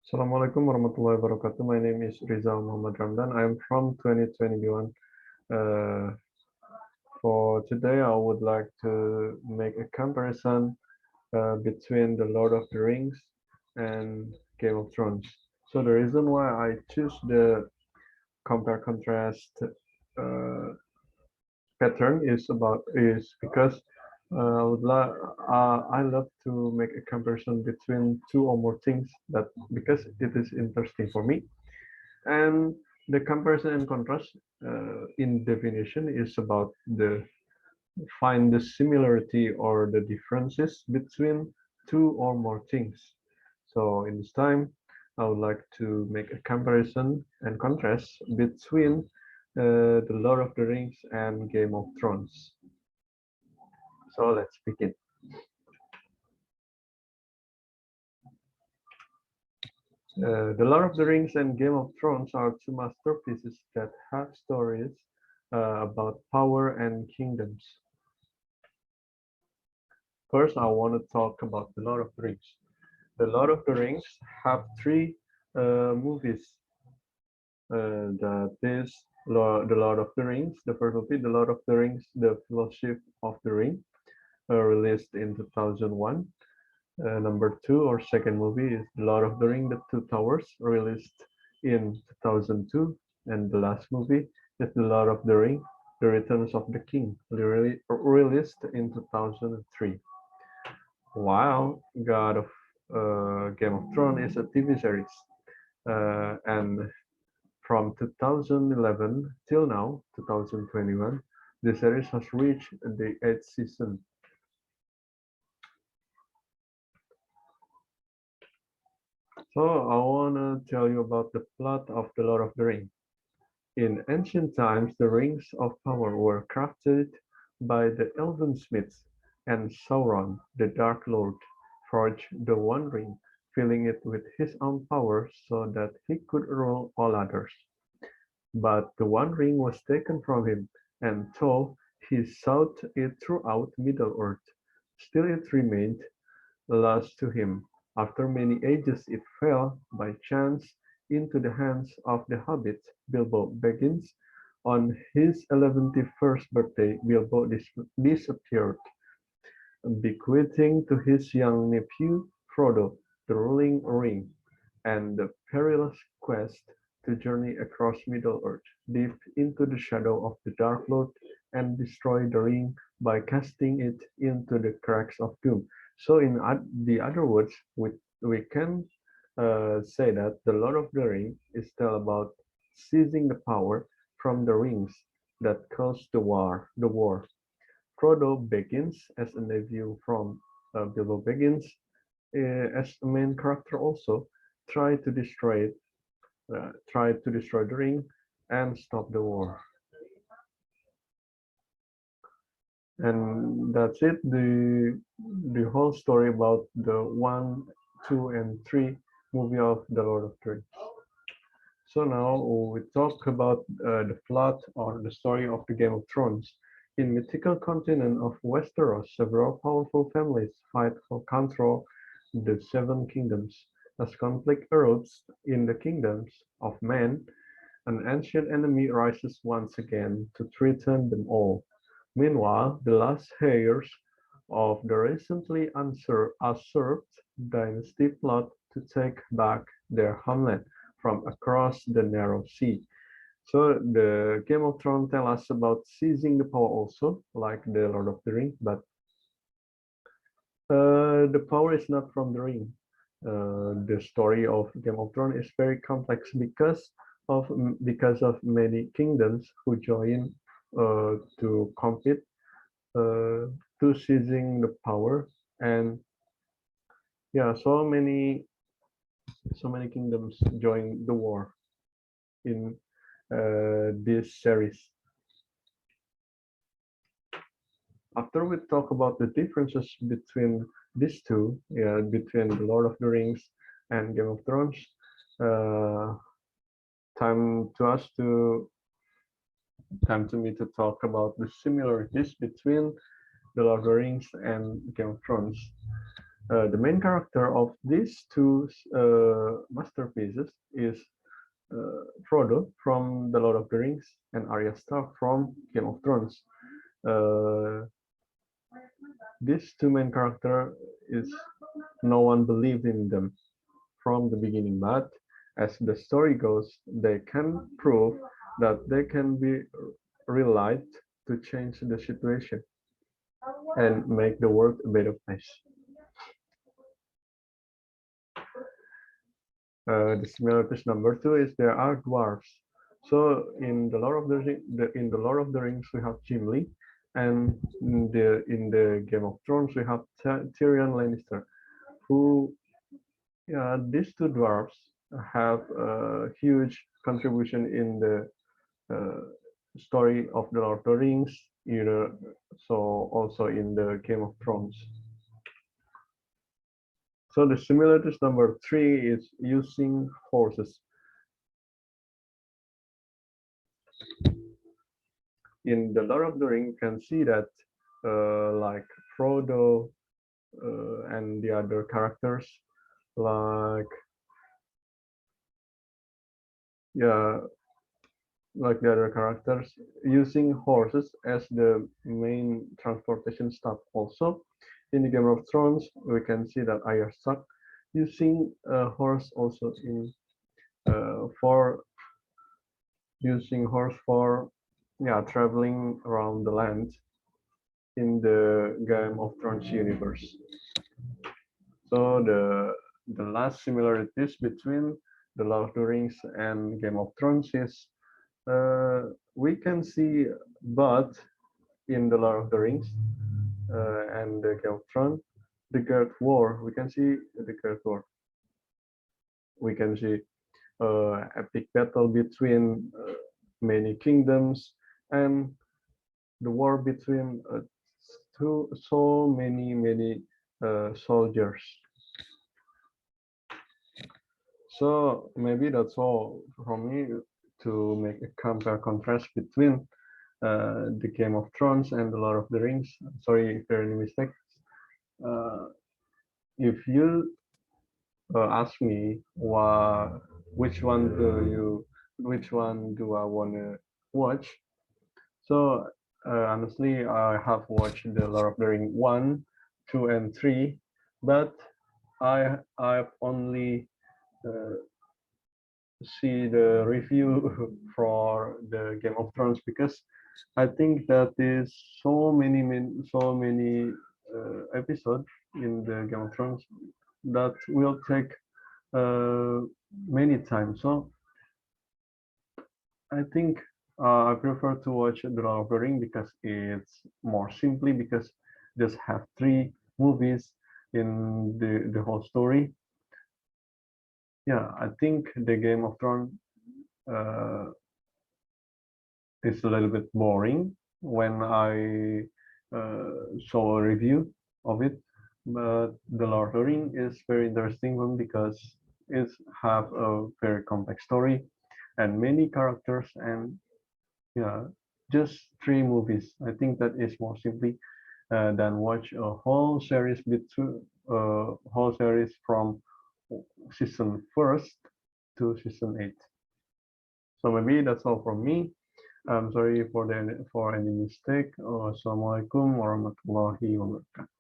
Assalamualaikum warahmatullahi wabarakatuh. My name is Rizal Mochamad Rhamdan. I am from 2021. Uh, for today, I would like to make a comparison between The Lord of the Rings and Game of Thrones. So the reason why I choose the compare contrast uh, pattern is because I love to make a comparison between two or more things that because it is interesting for me. And the comparison and contrast in definition is about the find the similarity or the differences between two or more things. So in this time, I would like to make a comparison and contrast between The Lord of the Rings and Game of Thrones. So let's begin. The Lord of the Rings and Game of Thrones are two masterpieces that have stories about power and kingdoms. First, I want to talk about The Lord of the Rings. The Lord of the Rings have three movies. That is The Lord of the Rings. The first movie, The Lord of the Rings, The Fellowship of the Ring, released in 2001. Number two or second movie is The Lord of the Ring, The Two Towers, released in 2002. And the last movie is The Lord of the Ring, The Returns of the King, released in 2003. While God of Game of Thrones is a TV series, and from 2011 till now, 2021, the series has reached the 8th season. So I wanna tell you about the plot of The Lord of the Rings. In ancient times, the rings of power were crafted by the elven smiths, and Sauron, the Dark Lord, forged the One Ring, filling it with his own power so that he could rule all others. But the One Ring was taken from him, and though he sought it throughout Middle-earth, still it remained lost to him. After many ages it fell, by chance, into the hands of the hobbit Bilbo Baggins. On his 11th birthday, Bilbo disappeared, bequeathing to his young nephew Frodo the ruling ring, and the perilous quest to journey across Middle-earth, deep into the shadow of the Dark Lord, and destroy the ring by casting it into the cracks of doom. So, in the other words, we can say that the Lord of the Ring is still about seizing the power from the rings that caused the war. Frodo Baggins, as a nephew from Bilbo Baggins, as a main character also, tried to destroy it, tried to destroy the ring and stop the war. And that's it. The whole story about the 1, 2, and 3 movie of The Lord of the Rings. So now we talk about the plot or the story of the Game of Thrones. In mythical continent of Westeros, several powerful families fight for control the Seven Kingdoms. As conflict erupts in the kingdoms of men, an ancient enemy rises once again to threaten them all. Meanwhile, the last heirs of the recently usurped dynasty plot to take back their homeland from across the narrow sea. So the Game of Thrones tell us about seizing the power also, like the Lord of the Ring, but the power is not from the ring. The story of Game of Thrones is very complex because of many kingdoms who join to compete uh, to seizing the power, and yeah, so many kingdoms join the war in this series. After we talk about the differences between these two, yeah, between the Lord of the Rings and Game of Thrones, uh, time to us to time to me to talk about the similarities between the Lord of the Rings and Game of Thrones. The main character of these two masterpieces is Frodo from The Lord of the Rings and Arya Stark from Game of Thrones. Uh, these two main characters is no one believed in them from the beginning, but as the story goes, they can prove that they can be relied to change the situation and make the world a better place. The similarities number two is there are dwarves. So in the Lord of in the Lord of the Rings we have Gimli, and in the Game of Thrones we have Tyrion Lannister, who these two dwarves have a huge contribution in the uh, story of the Lord of the Rings, either so also in the Game of Thrones. So the similarities number three is using horses. In the Lord of the Ring, you can see that like Frodo and the other characters, like yeah, like the other characters, using horses as the main transportation stuff. Also, in the Game of Thrones, we can see that Arya Stark using a horse also in for using horse for traveling around the land in the Game of Thrones universe. So the last similarities between the Lord of the Rings and Game of Thrones is we can see but in the Lord of the Rings and the Game of Thrones, the Great War. We can see the Great War. We can see epic battle between many kingdoms and the war between so many soldiers. So maybe that's all from me to make a compare contrast between the Game of Thrones and the Lord of the Rings. Sorry if there are any mistakes. Uh, if you ask me which one which one do I want to watch? So honestly, I have watched the Lord of the Ring 1, 2, and 3, but I've only uh, see the review for the Game of Thrones because I think that is so many episodes in the Game of Thrones that will take uh, many times. So I think I prefer to watch The Lord of the Ring because it's more simply because just have three movies in the whole story. Yeah, I think the Game of Thrones uh, is a little bit boring when I saw a review of it, but The Lord of the Ring is very interesting one because it have a very complex story and many characters and yeah, just three movies. I think that is more simply than watch a whole series between whole series from season first to season 8. So maybe that's all from me. I'm sorry for any mistake. Assalamualaikum warahmatullahi wabarakatuh.